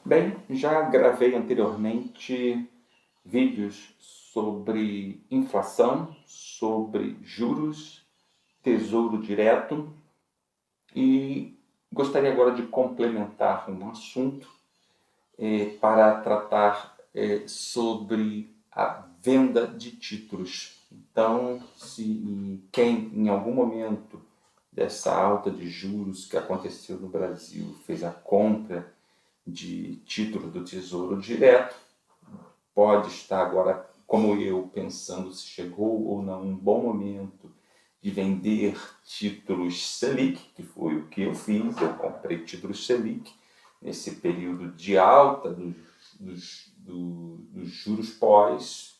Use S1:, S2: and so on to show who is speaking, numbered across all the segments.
S1: Bem, já gravei anteriormente vídeos sobre inflação, sobre juros, tesouro direto e gostaria agora de complementar um assunto para tratar sobre a venda de títulos. Então, se quem em algum momento dessa alta de juros que aconteceu no Brasil fez a compra de título do Tesouro Direto, pode estar agora, como eu, pensando se chegou ou não um bom momento de vender títulos Selic, que foi o que eu fiz. Eu comprei títulos Selic nesse período de alta dos juros pós,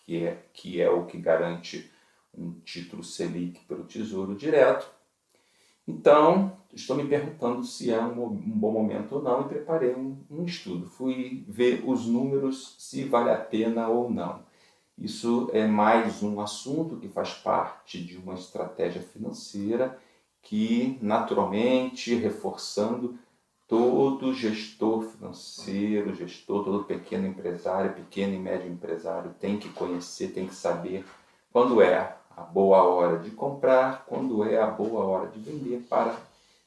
S1: que é o que garante um título Selic pelo Tesouro Direto. Então, estou me perguntando se é um bom momento ou não e preparei um estudo. Fui ver os números, se vale a pena ou não. Isso é mais um assunto que faz parte de uma estratégia financeira que, naturalmente, reforçando, todo gestor financeiro, todo pequeno empresário, pequeno e médio empresário tem que conhecer, tem que saber quando é a boa hora de comprar, quando é a boa hora de vender, para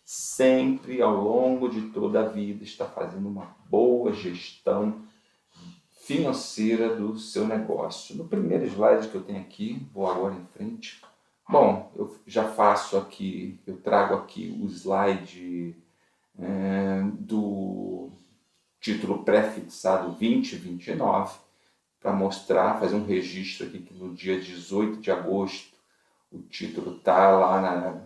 S1: sempre, ao longo de toda a vida, estar fazendo uma boa gestão financeira do seu negócio. No primeiro slide que eu tenho aqui, vou agora em frente. Bom, eu já faço aqui, eu trago aqui o slide do título pré-fixado 2029, para mostrar, fazer um registro aqui que no dia 18 de agosto o título está lá,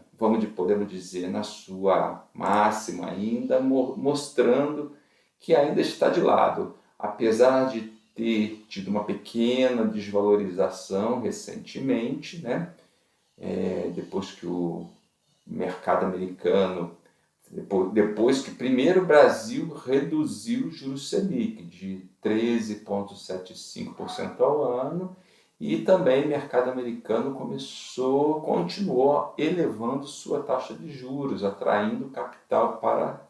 S1: podemos dizer, na sua máxima ainda, mostrando que ainda está de lado. Apesar de ter tido uma pequena desvalorização recentemente, né? Depois que o mercado americano, depois que primeiro o Brasil reduziu o juros Selic de 13,75% ao ano, e também o mercado americano continuou elevando sua taxa de juros, atraindo capital para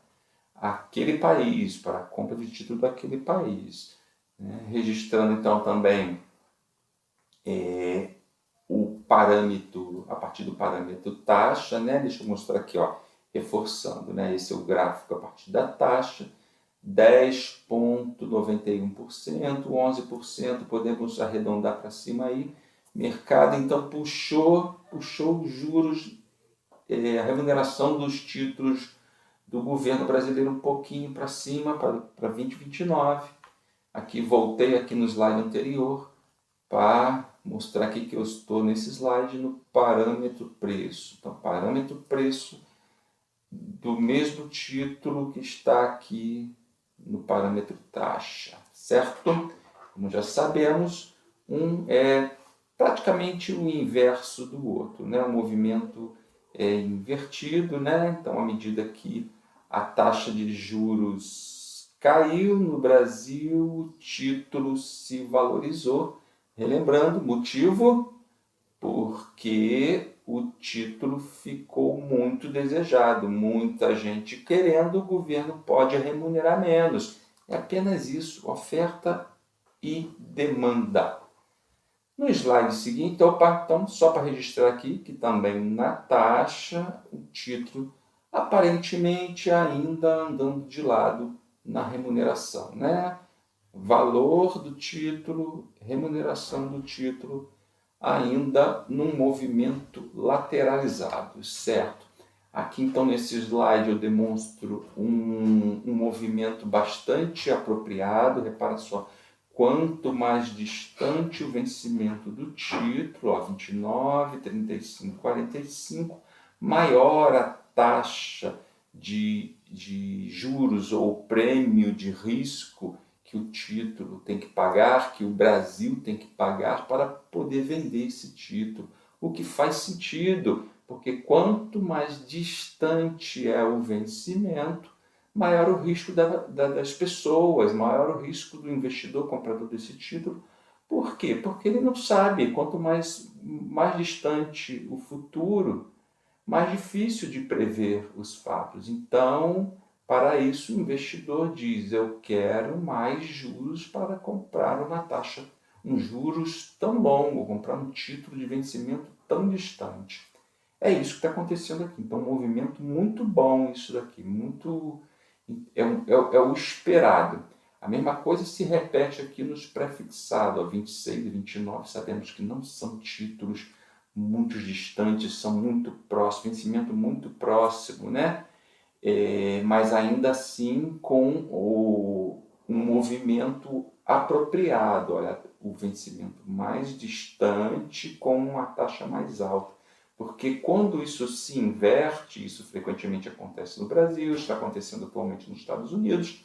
S1: aquele país, para a compra de título daquele país, né? Registrando então também o parâmetro, a partir do parâmetro taxa, né? Deixa eu mostrar aqui, ó, reforçando, né? Esse é o gráfico a partir da taxa, 10,91%, 11%, podemos arredondar para cima aí. Mercado então puxou os juros, a remuneração dos títulos do governo brasileiro um pouquinho para cima, para 2029. Aqui voltei aqui no slide anterior para mostrar aqui que eu estou nesse slide no parâmetro preço. Então, parâmetro preço do mesmo título que está aqui no parâmetro taxa, certo? Como já sabemos, um é praticamente o inverso do outro, né? O movimento é invertido, né? Então, à medida que a taxa de juros caiu no Brasil, o título se valorizou. Relembrando, motivo porque o título ficou muito desejado, muita gente querendo, o governo pode remunerar menos. É apenas isso, oferta e demanda. No slide seguinte, então, só para registrar aqui que também na taxa o título aparentemente ainda andando de lado na remuneração, né? Valor do título, remuneração do título, ainda num movimento lateralizado, certo? Aqui então nesse slide eu demonstro um movimento bastante apropriado. Repara só, quanto mais distante o vencimento do título, ó, 29, 35, 45, maior a taxa de juros ou prêmio de risco que o título tem que pagar, que o Brasil tem que pagar para poder vender esse título. O que faz sentido, porque quanto mais distante é o vencimento, maior o risco das pessoas, maior o risco do investidor comprador desse título. Por quê? Porque ele não sabe, quanto mais distante o futuro, mais difícil de prever os fatos. Então, Para isso, o investidor diz: eu quero mais juros para comprar uma taxa, um juros tão longo, comprar um título de vencimento tão distante. É isso que está acontecendo aqui. Então, um movimento muito bom isso daqui, muito é o esperado. A mesma coisa se repete aqui nos pré-fixados, a 26 e 29, sabemos que não são títulos muito distantes, são muito próximos, vencimento muito próximo, né? Mas ainda assim com um movimento apropriado, olha, o vencimento mais distante com uma taxa mais alta. Porque quando isso se inverte, isso frequentemente acontece no Brasil, está acontecendo atualmente nos Estados Unidos,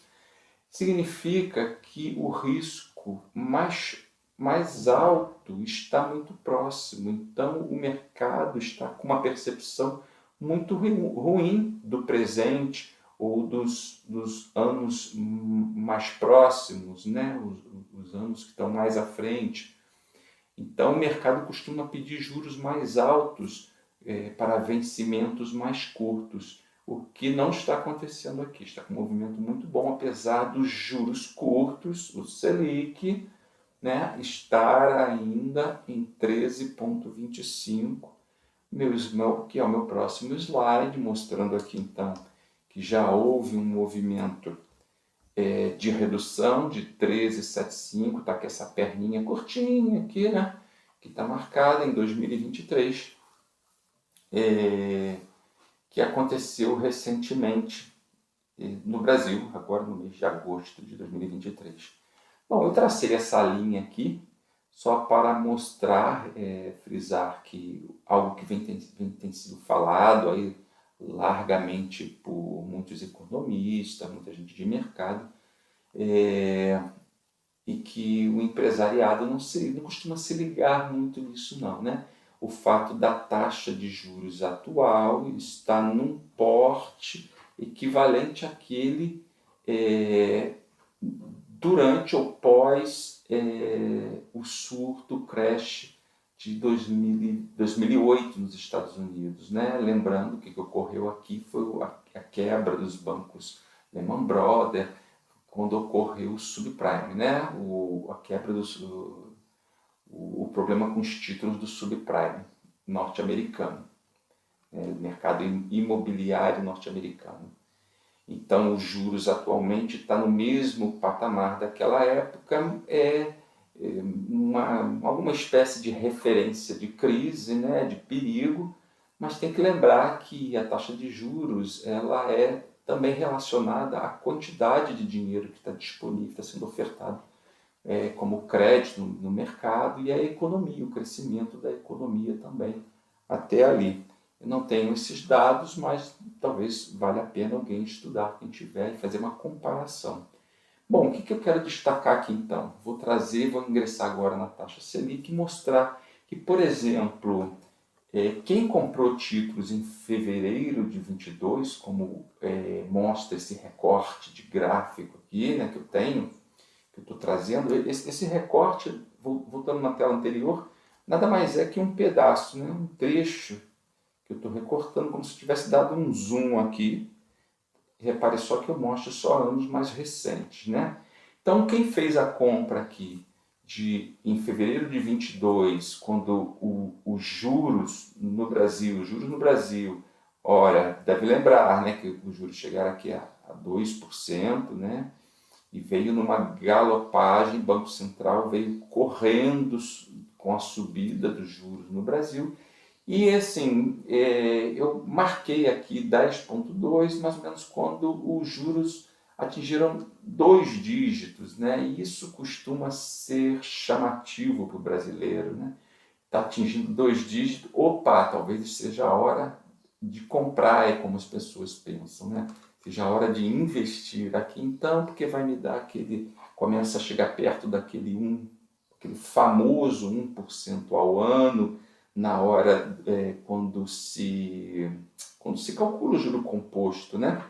S1: significa que o risco mais alto está muito próximo. Então, o mercado está com uma percepção muito ruim do presente ou dos anos mais próximos, né? Os anos que estão mais à frente. Então, o mercado costuma pedir juros mais altos para vencimentos mais curtos, o que não está acontecendo aqui. Está com um movimento muito bom, apesar dos juros curtos, o Selic, né, estar ainda em 13,25, que é o meu próximo slide, mostrando aqui então que já houve um movimento de redução de 13,75, está com essa perninha curtinha aqui, né, que está marcada em 2023, que aconteceu recentemente no Brasil, agora no mês de agosto de 2023. Bom, eu tracei essa linha aqui só para mostrar, frisar que algo que tem sido falado aí largamente por muitos economistas, muita gente de mercado, e que o empresariado não costuma se ligar muito nisso não, né? O fato da taxa de juros atual está num porte equivalente àquele durante ou pós o surto, o crash de 2008 nos Estados Unidos, né? Lembrando que o que ocorreu aqui foi a quebra dos bancos Lehman Brothers, quando ocorreu o subprime, né? A quebra o problema com os títulos do subprime norte-americano, mercado imobiliário norte-americano. Então, os juros atualmente estão no mesmo patamar daquela época, alguma espécie de referência de crise, né, de perigo, mas tem que lembrar que a taxa de juros ela é também relacionada à quantidade de dinheiro que está disponível, está sendo ofertado como crédito no mercado e a economia, o crescimento da economia também até ali. Eu não tenho esses dados, mas talvez valha a pena alguém estudar, quem tiver, e fazer uma comparação. Bom, o que eu quero destacar aqui então? Vou ingressar agora na taxa Selic e mostrar que, por exemplo, quem comprou títulos em fevereiro de 22, como mostra esse recorte de gráfico aqui, né, que eu estou trazendo, esse recorte, voltando na tela anterior, nada mais é que um pedaço, né, um trecho que eu estou recortando como se tivesse dado um zoom aqui. Repare só que eu mostro só anos mais recentes, né? Então, quem fez a compra aqui em fevereiro de 22, quando os juros no Brasil, ora, deve lembrar, né, que os juros chegaram aqui a 2%, né? E veio numa galopagem, o Banco Central veio correndo com a subida dos juros no Brasil. E assim, eu marquei aqui 10,2, mais ou menos quando os juros atingiram 2 dígitos, né? E isso costuma ser chamativo para o brasileiro, né? Está atingindo 2 dígitos, opa, talvez seja a hora de comprar, é como as pessoas pensam, né? Seja a hora de investir aqui então, porque vai me dar começa a chegar perto aquele famoso 1% ao ano, na hora quando se calcula o juro composto, né?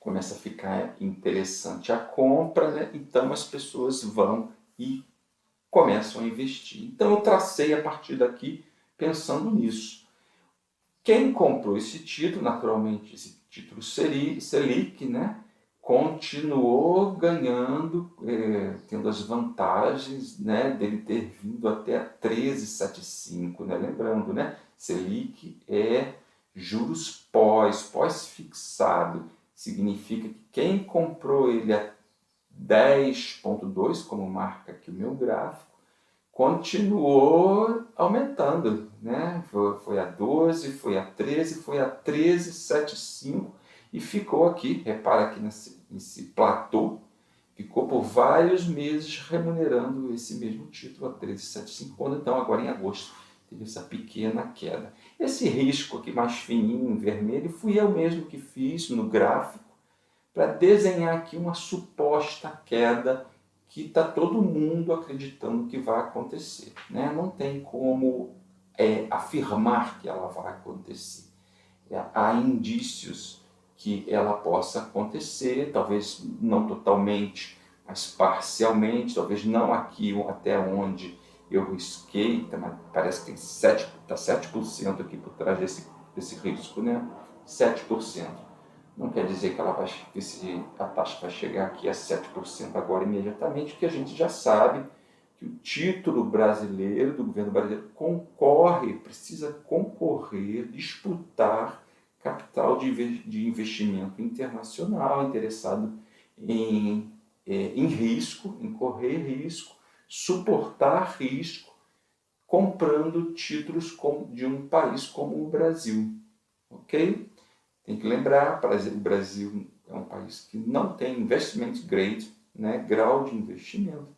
S1: Começa a ficar interessante a compra, né? Então as pessoas vão e começam a investir. Então eu tracei a partir daqui pensando nisso. Quem comprou esse título, naturalmente, esse título Selic, né, continuou ganhando, tendo as vantagens, né, dele ter vindo até a 13,75, né? Lembrando, né, Selic é juros pós-fixado. Significa que quem comprou ele a 10,2, como marca aqui o meu gráfico, continuou aumentando, né? Foi a 12, foi a 13, foi a 13,75 e ficou aqui, repara aqui nesse platô, ficou por vários meses remunerando esse mesmo título a 13,75, quando então agora em agosto teve essa pequena queda. Esse risco aqui mais fininho, em vermelho, fui eu mesmo que fiz no gráfico para desenhar aqui uma suposta queda que está todo mundo acreditando que vai acontecer, né? Não tem como afirmar que ela vai acontecer. Há indícios que ela possa acontecer, talvez não totalmente, mas parcialmente, talvez não aqui até onde eu risquei, parece que tem 7% aqui por trás desse risco, né? 7%. Não quer dizer que a taxa vai chegar aqui a 7% agora imediatamente, porque a gente já sabe que o título brasileiro, do governo brasileiro, precisa concorrer, disputar capital de investimento internacional interessado em risco, em correr risco, suportar risco, comprando títulos de um país como o Brasil. Ok? Tem que lembrar, o Brasil é um país que não tem investment grade, né, grau de investimento.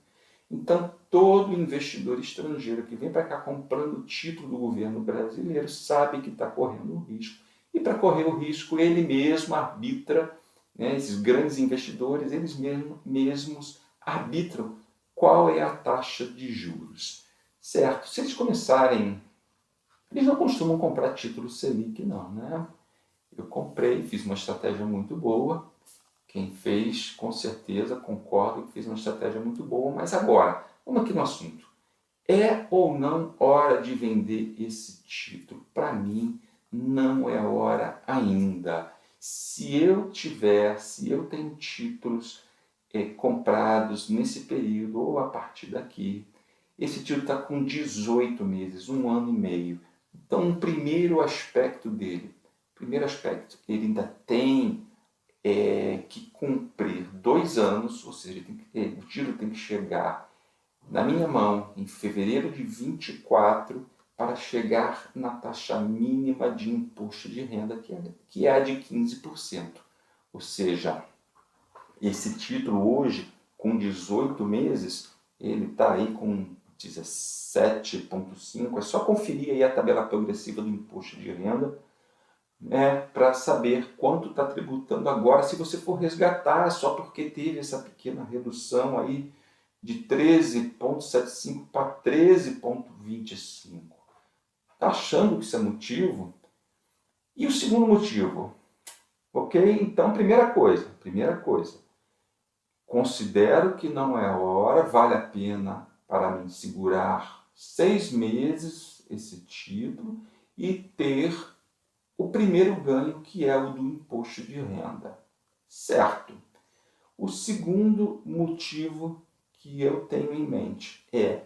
S1: Então, todo investidor estrangeiro que vem para cá comprando o título do governo brasileiro sabe que está correndo um risco. E para correr o risco, ele mesmo arbitra, né, esses grandes investidores, eles mesmos arbitram qual é a taxa de juros. Certo? Se eles começarem... Eles não costumam comprar título Selic, não, né? Eu comprei, fiz uma estratégia muito boa. Quem fez, com certeza, concordo que fez uma estratégia muito boa. Mas agora, vamos aqui no assunto. É ou não hora de vender esse título? Para mim, não é hora ainda. Se eu tenho títulos comprados nesse período ou a partir daqui, esse título está com 18 meses, 1 ano e meio. Então, o primeiro aspecto, ele ainda tem que cumprir 2 anos, ou seja, o título tem que chegar na minha mão em fevereiro de 24 para chegar na taxa mínima de imposto de renda, que é a de 15%. Ou seja, esse título hoje, com 18 meses, ele está aí com 17,5%. É só conferir aí a tabela progressiva do imposto de renda, para saber quanto está tributando agora, se você for resgatar só porque teve essa pequena redução aí de 13,75 para 13,25. Está achando que isso é motivo? E o segundo motivo? Ok? Então, primeira coisa, considero que não é hora, vale a pena para mim segurar 6 meses esse título e ter o primeiro ganho, que é o do imposto de renda. Certo? O segundo motivo que eu tenho em mente é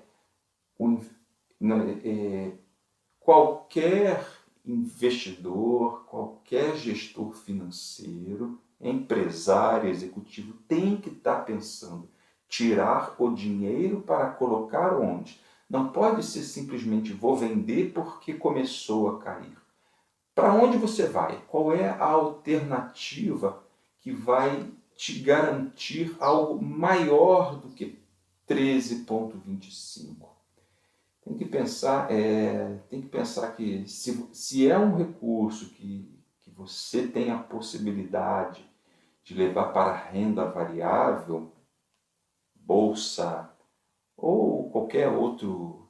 S1: qualquer investidor, qualquer gestor financeiro, empresário, executivo, tem que estar pensando tirar o dinheiro para colocar onde? Não pode ser simplesmente vou vender porque começou a cair. Para onde você vai? Qual é a alternativa que vai te garantir algo maior do que 13,25? Tem que pensar que se é um recurso que você tem a possibilidade de levar para a renda variável, bolsa ou qualquer outra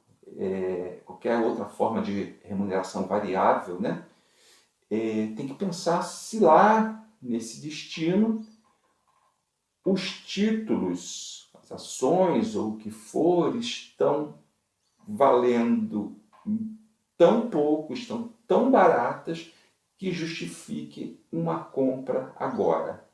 S1: forma de remuneração variável, né? Tem que pensar se lá, nesse destino, os títulos, as ações ou o que for, estão valendo tão pouco, estão tão baratas que justifique uma compra agora.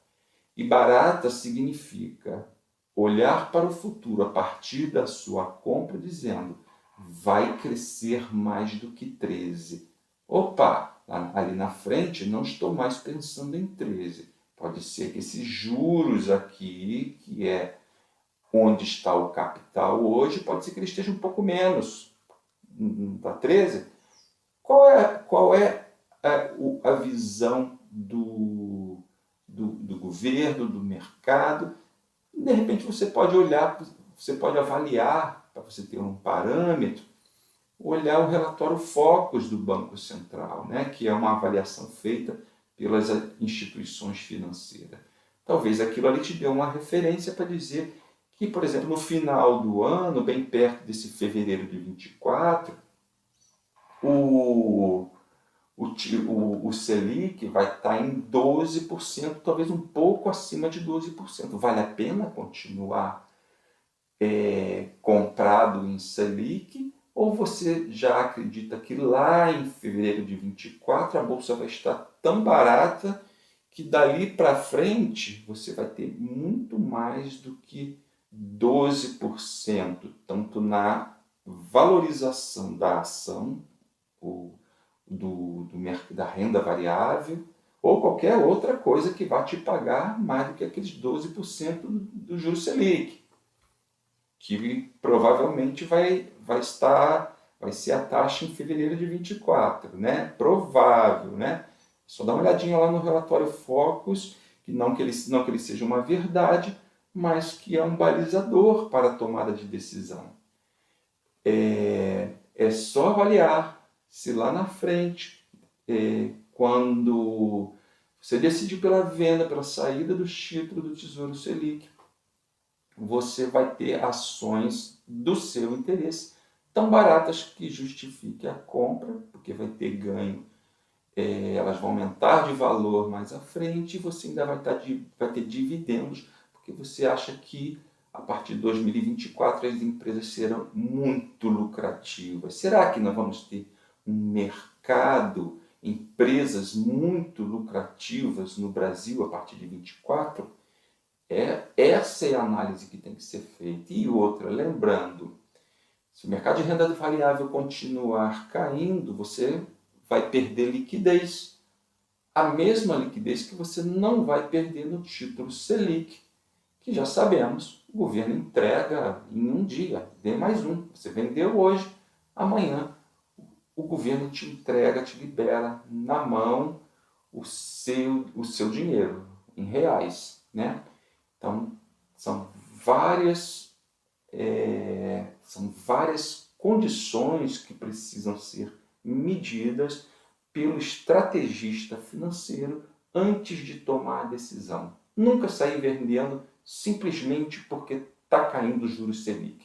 S1: E barata significa olhar para o futuro a partir da sua compra dizendo vai crescer mais do que 13. Opa, ali na frente não estou mais pensando em 13. Pode ser que esses juros aqui, que é onde está o capital hoje, pode ser que ele esteja um pouco menos. Para 13. Qual é a visão do governo, do mercado? De repente você pode olhar, você pode avaliar, para você ter um parâmetro, olhar o relatório Focus do Banco Central, né, que é uma avaliação feita pelas instituições financeiras. Talvez aquilo ali te dê uma referência para dizer que, por exemplo, no final do ano, bem perto desse fevereiro de 24, o Selic vai estar em 12%, talvez um pouco acima de 12%. Vale a pena continuar comprado em Selic? Ou você já acredita que lá em fevereiro de 24 a bolsa vai estar tão barata que dali para frente você vai ter muito mais do que 12%, tanto na valorização da ação, da renda variável, ou qualquer outra coisa que vá te pagar mais do que aqueles 12% do juros Selic, que provavelmente vai ser a taxa em fevereiro de 24, né? Provável, né? Só dá uma olhadinha lá no relatório Focus, que não que ele seja uma verdade, mas que é um balizador para a tomada de decisão. É só avaliar se lá na frente, quando você decidir pela venda, pela saída dos títulos do Tesouro Selic, você vai ter ações do seu interesse tão baratas que justifique a compra, porque vai ter ganho, elas vão aumentar de valor mais à frente e você ainda vai ter dividendos, porque você acha que a partir de 2024 as empresas serão muito lucrativas. Será que nós vamos ter um mercado, empresas muito lucrativas no Brasil a partir de 24? Essa é a análise que tem que ser feita. E outra, lembrando, se o mercado de renda variável continuar caindo, você vai perder liquidez. A mesma liquidez que você não vai perder no título Selic, que já sabemos, o governo entrega em um dia, dê mais um. Você vendeu hoje, amanhã o governo te entrega, te libera na mão o seu dinheiro, em reais, né? Então, são várias condições que precisam ser medidas pelo estrategista financeiro antes de tomar a decisão. Nunca sair vendendo simplesmente porque está caindo o juros Selic.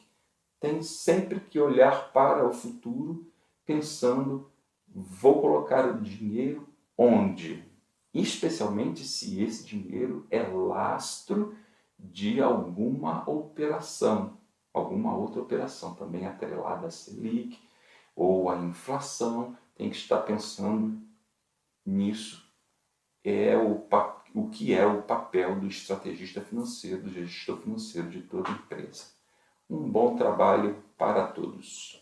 S1: Tem sempre que olhar para o futuro pensando, vou colocar o dinheiro onde? Especialmente se esse dinheiro é lastro de alguma operação, alguma outra operação também atrelada à Selic ou à inflação, tem que estar pensando nisso. O que é o papel do estrategista financeiro, do gestor financeiro de toda empresa. Um bom trabalho para todos.